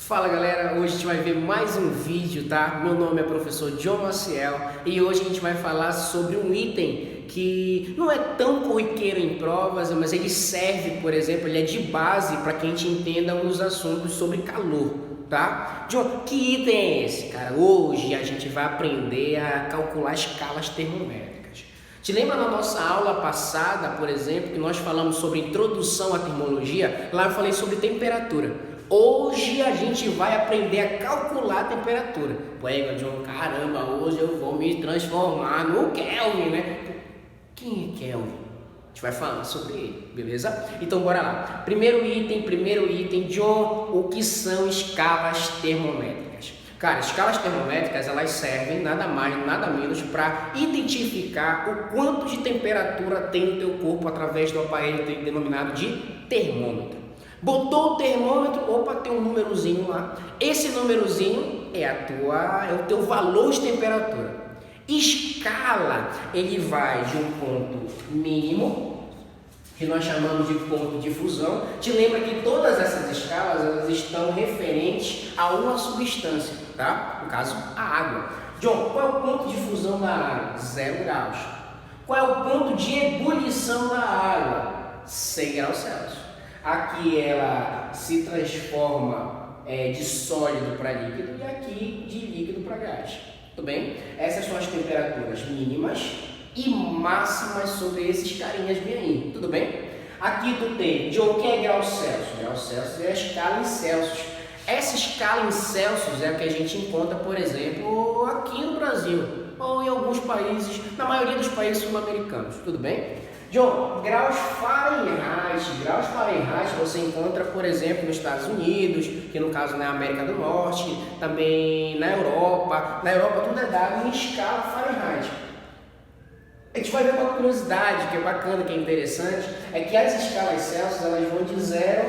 Fala galera, hoje a gente vai ver mais um vídeo, tá? Meu nome é professor John Maciel e hoje a gente vai falar sobre um item que não é tão corriqueiro em provas, mas ele serve, por exemplo, ele é de base para que a gente entenda os assuntos sobre calor, tá? John, que item é esse, cara? Hoje a gente vai aprender a calcular escalas termométricas. Te lembra na nossa aula passada, por exemplo, que nós falamos sobre introdução à termologia? Lá eu falei sobre temperatura. Hoje a gente vai aprender a calcular a temperatura. Pô, John, caramba, hoje eu vou me transformar no Kelvin, né? Quem é Kelvin? A gente vai falar sobre ele, beleza? Então bora lá. Primeiro item, John, o que são escalas termométricas? Cara, escalas termométricas, elas servem nada mais, nada menos para identificar o quanto de temperatura tem no teu corpo através do aparelho denominado de termômetro. Botou o termômetro, opa, tem um númerozinho lá. Esse númerozinho é o teu valor de temperatura. Escala, ele vai de um ponto mínimo, que nós chamamos de ponto de fusão. Te lembra que todas essas escalas, elas estão referentes a uma substância, tá? No caso, a água. John, qual é o ponto de fusão da água? 0 graus. Qual é o ponto de ebulição da água? 100 graus Celsius. Aqui ela se transforma de sólido para líquido e aqui de líquido para gás. Tudo bem? Essas são as temperaturas mínimas e máximas sobre esses carinhas bem aí. Tudo bem? Aqui tu tem, de o que é grau Celsius? Grau Celsius é a escala em Celsius. Essa escala em Celsius é a que a gente encontra, por exemplo, aqui no Brasil ou em alguns países, na maioria dos países sul-americanos. Tudo bem? John, graus Fahrenheit você encontra, por exemplo, nos Estados Unidos, que no caso na América do Norte, também na Europa. Na Europa tudo é dado em escala Fahrenheit. A gente vai ver uma curiosidade que é bacana, que é interessante, é que as escalas Celsius elas vão de 0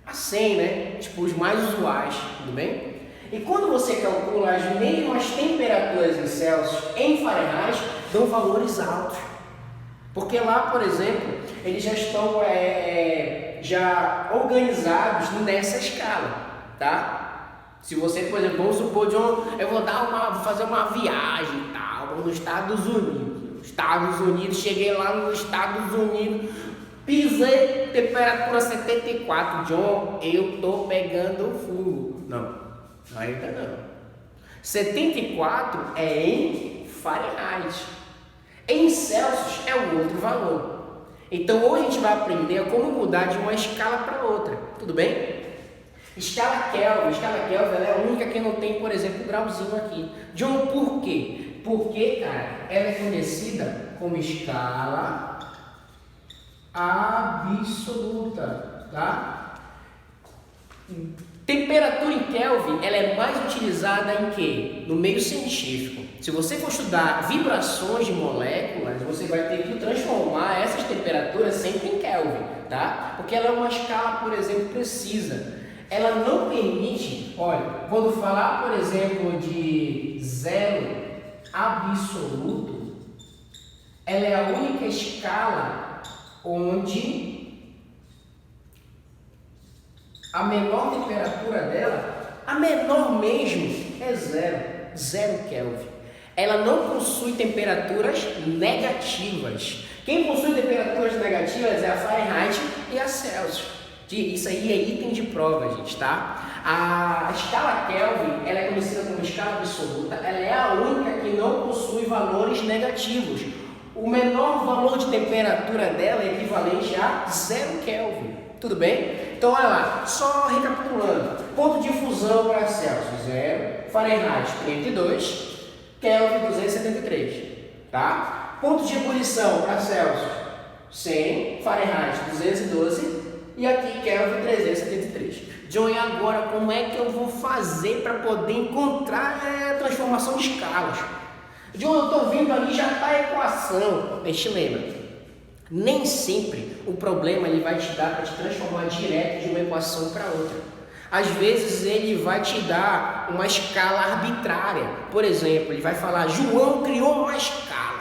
a 100, né? Tipo os mais usuais, tudo bem? E quando você calcula as mesmas temperaturas em Celsius em Fahrenheit, dão valores altos. Porque lá, por exemplo, eles já estão já organizados nessa escala, tá? Se você, por exemplo, vamos supor, John, eu vou fazer uma viagem e tal, vou nos Estados Unidos, cheguei lá nos Estados Unidos, pisei, temperatura 74, John, eu tô pegando fogo. Não, ainda não. 74 é em Fahrenheit. Em Celsius é um outro valor. Então hoje a gente vai aprender como mudar de uma escala para outra. Tudo bem? Escala Kelvin ela é a única que não tem, por exemplo, grauzinho aqui. John, por quê? Porque, cara, ela é conhecida como escala absoluta, tá? Temperatura em Kelvin, ela é mais utilizada em quê? No meio científico. Se você for estudar vibrações de moléculas, você vai ter que transformar essas temperaturas sempre em Kelvin, tá? Porque ela é uma escala, por exemplo, precisa. Ela não permite, olha, quando falar, por exemplo, de 0 absoluto, ela é a única escala onde a menor temperatura dela, a menor mesmo, é 0 Kelvin. Ela não possui temperaturas negativas. Quem possui temperaturas negativas é a Fahrenheit e a Celsius. Isso aí é item de prova, gente, tá? A escala Kelvin, ela é conhecida como escala absoluta. Ela é a única que não possui valores negativos. O menor valor de temperatura dela é equivalente a 0 Kelvin. Tudo bem? Então, olha lá, só recapitulando. Ponto de fusão para Celsius, 0. Fahrenheit, 32. Kelvin, 273. Tá? Ponto de ebulição para Celsius, 100. Fahrenheit, 212. E aqui, Kelvin, 373. John, e agora, como é que eu vou fazer para poder encontrar a transformação de escalas? John, eu estou vendo ali, já está a equação. Mas te lembra, nem sempre o problema ele vai te dar para te transformar direto de uma equação para outra. Às vezes ele vai te dar uma escala arbitrária. Por exemplo, ele vai falar, João criou uma escala.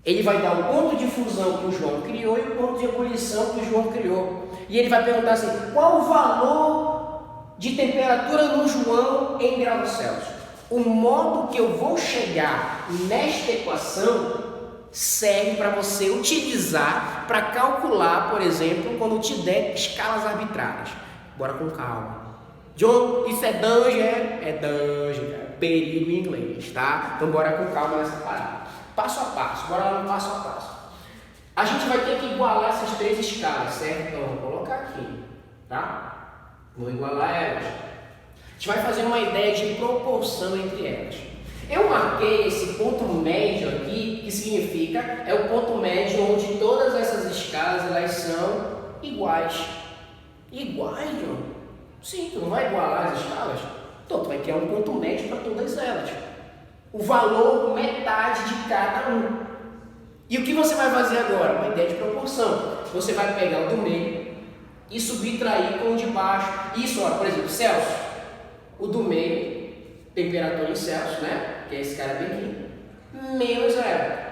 Ele vai dar o ponto de fusão que o João criou e o ponto de ebulição que o João criou. E ele vai perguntar assim, qual o valor de temperatura no João em graus Celsius. O modo que eu vou chegar nesta equação serve para você utilizar para calcular, por exemplo, quando te der escalas arbitrárias. Bora com calma. John, isso é danger? É danger, é perigo em inglês, tá? Então bora com calma nessa parada. Passo a passo, bora lá no passo a passo. A gente vai ter que igualar essas três escalas, certo? Então vou colocar aqui, tá? Vou igualar elas. A gente vai fazer uma ideia de proporção entre elas. Eu marquei esse ponto médio aqui, que significa é o ponto médio onde todas essas escalas elas são iguais. Iguais, John? Sim, tu não vai igualar as escalas? Então tu vai criar um ponto médio para todas elas. O valor metade de cada um. E o que você vai fazer agora? Uma ideia de proporção. Você vai pegar o do meio e subtrair com o de baixo. Isso, ó, por exemplo, Celsius. O do meio, temperatura em Celsius, né? Que é esse cara bem aqui, menos 0.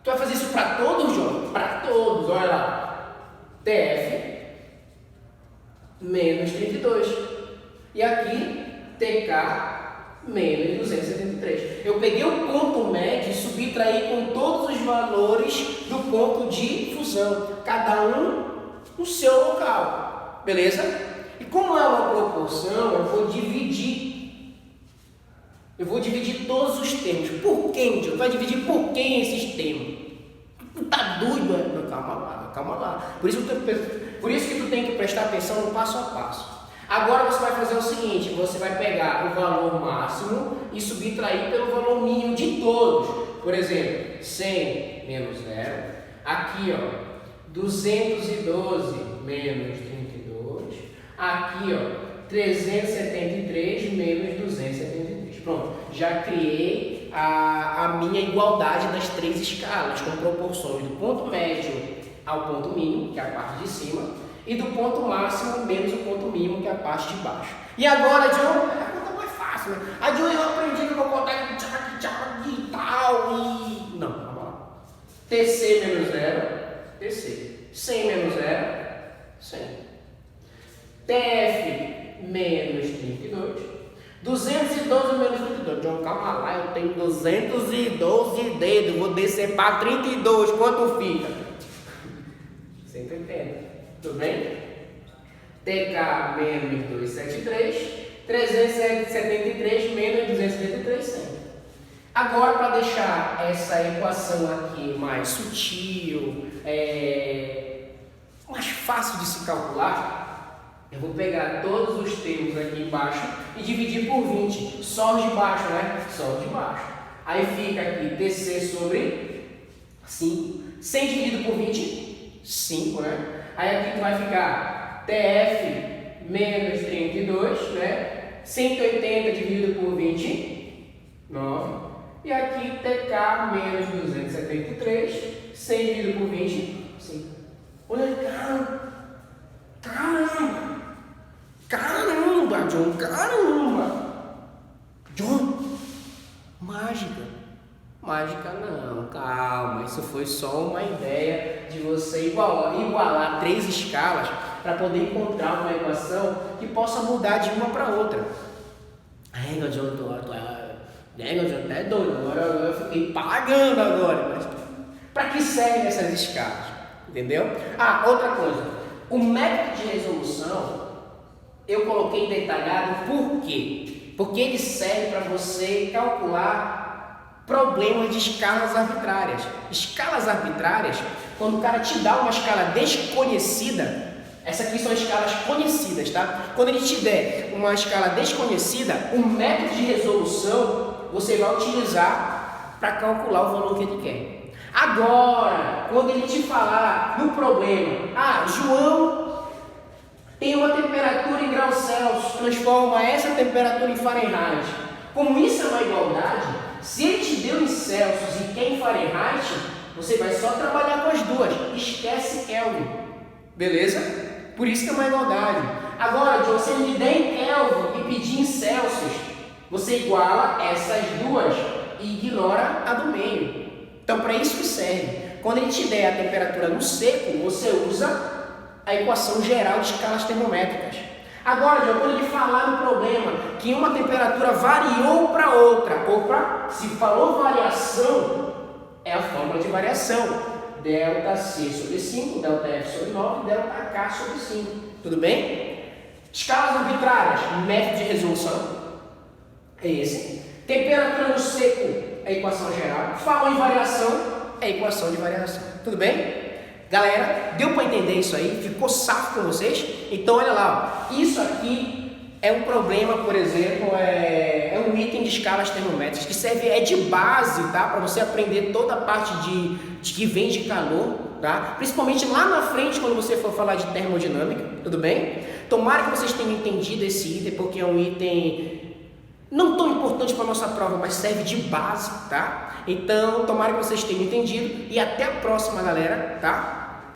Tu vai fazer isso para todos, João? Para todos, olha lá. TF menos 32. E aqui, TK menos 273. Eu peguei o ponto médio e subtraí com todos os valores do ponto de fusão. Cada um no seu local. Beleza? E como é uma proporção, eu vou dividir. Eu vou dividir todos os termos. Por quem, John? Vai dividir por quem esses termos? Tu tá doido? Não, calma lá. Por isso que tu tem que prestar atenção no passo a passo. Agora você vai fazer o seguinte, você vai pegar o valor máximo e subtrair pelo valor mínimo de todos. Por exemplo, 100 menos 0. Aqui, ó, 212 menos 32. Aqui, ó, 373 menos 273. Pronto, já criei a minha igualdade das três escalas, com proporções do ponto médio ao ponto mínimo, que é a parte de cima, e do ponto máximo menos o ponto mínimo, que é a parte de baixo. E agora, John, a conta é mais fácil, né? A John, eu aprendi que eu vou contar e tal, e... Não, vamos lá. TC menos 0, TC. 100 menos 0, 100. TF menos 32. 212 menos 32. John, calma lá, eu tenho 212 dedos, vou descer para 32, quanto fica? 180, tudo bem? TK menos 273, 373 menos 273, 100. Agora, para deixar essa equação aqui mais sutil, mais fácil de se calcular, eu vou pegar todos os termos aqui embaixo e dividir por 20. Só os de baixo, né? Só os de baixo. Aí fica aqui TC sobre 5. 100 dividido por 20, 5, né? Aí aqui vai ficar TF menos 32, né? 180 dividido por 20, 9. E aqui TK menos 273, 100 dividido por 20, 5. Olha, caramba, John, caramba! John, mágica. Mágica não, calma, isso foi só uma ideia de você igualar três escalas para poder encontrar uma equação que possa mudar de uma para outra. John, John, até doido, agora eu fiquei pagando agora, mas para que servem essas escalas? Entendeu? Ah, outra coisa, o método de resolução eu coloquei detalhado por quê? Porque ele serve para você calcular problemas de escalas arbitrárias. Escalas arbitrárias, quando o cara te dá uma escala desconhecida, essas aqui são escalas conhecidas, tá? Quando ele te der uma escala desconhecida, o método de resolução você vai utilizar para calcular o valor que ele quer. Agora, quando ele te falar no problema, João tem uma temperatura em graus Celsius, transforma essa temperatura em Fahrenheit. Como isso é uma igualdade, se ele te deu em Celsius e quer em Fahrenheit, você vai só trabalhar com as duas, esquece Kelvin, beleza? Por isso que é uma igualdade. Agora, se ele me der em Kelvin e pedir em Celsius, você iguala essas duas e ignora a do meio. Então, para isso que serve. Quando ele te der a temperatura no seco, você usa a equação geral de escalas termométricas. Agora, João, quando ele falar no problema que uma temperatura variou para outra, opa, se falou variação, é a fórmula de variação. ΔC sobre 5, ΔF sobre 9, ΔK sobre 5. Tudo bem? Escalas arbitrárias, método de resolução. É esse. Temperatura no seco, é a equação geral. Falou em variação, é a equação de variação. Tudo bem? Galera, deu para entender isso aí? Ficou safo com vocês? Então olha lá, ó. Isso aqui é um problema, por exemplo, é um item de escalas termométricas que serve de base, tá? Para você aprender toda a parte de que vem de calor, tá? Principalmente lá na frente quando você for falar de termodinâmica, tudo bem? Tomara que vocês tenham entendido esse item, porque é um item não tão importante para a nossa prova, mas serve de base, tá? Então, tomara que vocês tenham entendido e até a próxima, galera, tá?